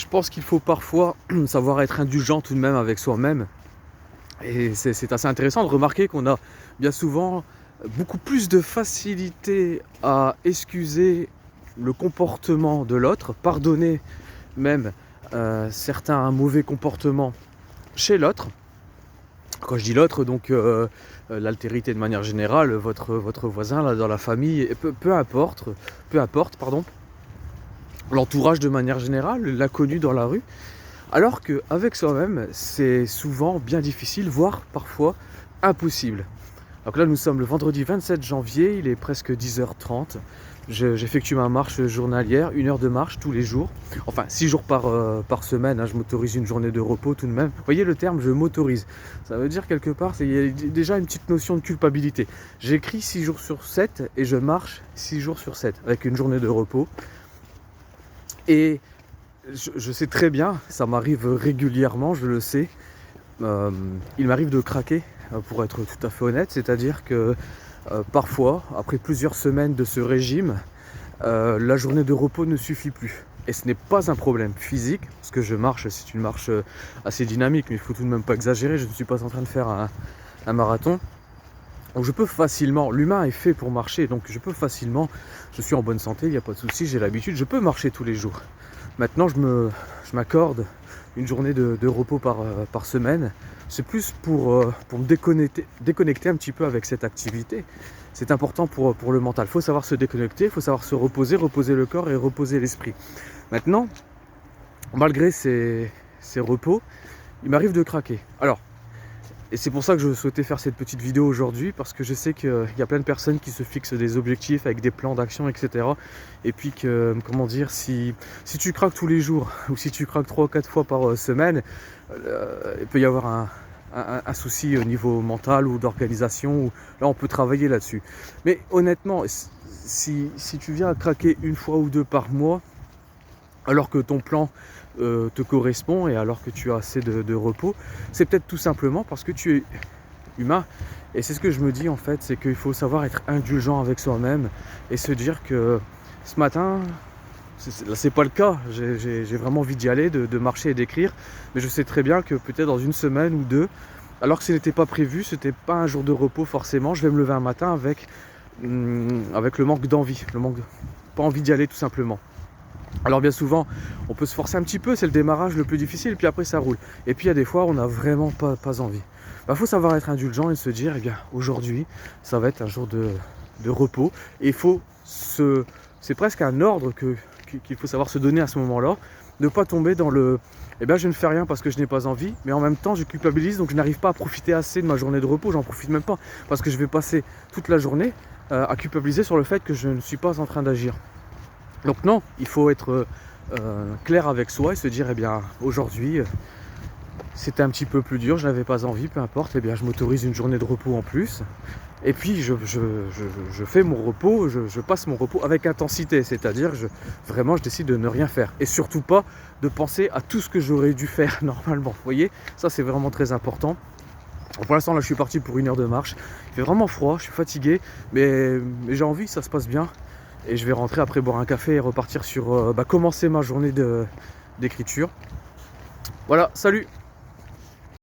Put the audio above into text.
je pense qu'il faut parfois savoir être indulgent tout de même avec soi-même. Et c'est assez intéressant de remarquer qu'on a bien souvent beaucoup plus de facilité à excuser le comportement de l'autre, pardonner même certains mauvais comportements chez l'autre. Quand je dis l'autre, donc l'altérité de manière générale, votre voisin là, dans la famille, peu importe, pardon, l'entourage de manière générale, l'inconnu dans la rue. Alors qu'avec soi-même, c'est souvent bien difficile, voire parfois impossible. Donc là, nous sommes le vendredi 27 janvier, il est presque 10h30. J'effectue ma marche journalière, 1 heure de marche tous les jours. Enfin, 6 jours par semaine, hein, je m'autorise une journée de repos tout de même. Vous voyez le terme, je m'autorise. Ça veut dire quelque part, il y a déjà une petite notion de culpabilité. J'écris 6 jours sur 7 et je marche 6 jours sur 7 avec une journée de repos. Et je sais très bien, ça m'arrive régulièrement, je le sais. Il m'arrive de craquer, pour être tout à fait honnête. C'est-à-dire que parfois, après plusieurs semaines de ce régime, la journée de repos ne suffit plus. Et ce n'est pas un problème physique, parce que je marche, c'est une marche assez dynamique, mais il ne faut tout de même pas exagérer, je ne suis pas en train de faire un marathon. Donc je peux facilement, l'humain est fait pour marcher, donc je peux facilement, je suis en bonne santé, il n'y a pas de souci, j'ai l'habitude, je peux marcher tous les jours. Maintenant je m'accorde une journée de repos par semaine. C'est plus pour me déconnecter un petit peu avec cette activité. C'est important pour le mental. Il faut savoir se déconnecter, il faut savoir se reposer le corps et reposer l'esprit. Maintenant, malgré ces repos, il m'arrive de craquer. Alors, et c'est pour ça que je souhaitais faire cette petite vidéo aujourd'hui, parce que je sais qu'il y a plein de personnes qui se fixent des objectifs avec des plans d'action, etc. Et puis que, comment dire, si tu craques tous les jours, ou si tu craques 3 ou 4 fois par semaine, il peut y avoir un souci au niveau mental ou d'organisation, où là on peut travailler là-dessus. Mais honnêtement, si tu viens à craquer une fois ou deux par mois, alors que ton plan te correspond et alors que tu as assez de repos, c'est peut-être tout simplement parce que tu es humain. Et c'est ce que je me dis en fait, c'est qu'il faut savoir être indulgent avec soi-même et se dire que ce matin, là c'est pas le cas, j'ai vraiment envie d'y aller, de marcher et d'écrire, mais je sais très bien que peut-être dans une semaine ou deux, alors que ce n'était pas prévu, ce n'était pas un jour de repos forcément, je vais me lever un matin avec le manque d'envie, pas envie d'y aller tout simplement. Alors bien souvent, on peut se forcer un petit peu, c'est le démarrage le plus difficile, puis après ça roule. Et puis il y a des fois, on n'a vraiment pas envie. Faut savoir être indulgent et se dire, eh bien, aujourd'hui, ça va être un jour de repos. Et c'est presque un ordre qu'il faut savoir se donner à ce moment-là, ne pas tomber dans le, eh bien, je ne fais rien parce que je n'ai pas envie, mais en même temps, je culpabilise, donc je n'arrive pas à profiter assez de ma journée de repos, j'en profite même pas, parce que je vais passer toute la journée à culpabiliser sur le fait que je ne suis pas en train d'agir. Donc non, il faut être clair avec soi et se dire, eh bien, aujourd'hui, c'était un petit peu plus dur, je n'avais pas envie, peu importe, eh bien, je m'autorise une journée de repos en plus. Et puis, je fais mon repos, je passe mon repos avec intensité, c'est-à-dire, vraiment, je décide de ne rien faire. Et surtout pas de penser à tout ce que j'aurais dû faire normalement. Vous voyez, ça, c'est vraiment très important. Pour l'instant, là, je suis parti pour 1 heure de marche. Il fait vraiment froid, je suis fatigué, mais j'ai envie que ça se passe bien. Et je vais rentrer après boire un café et repartir sur commencer ma journée d'écriture. Voilà, salut!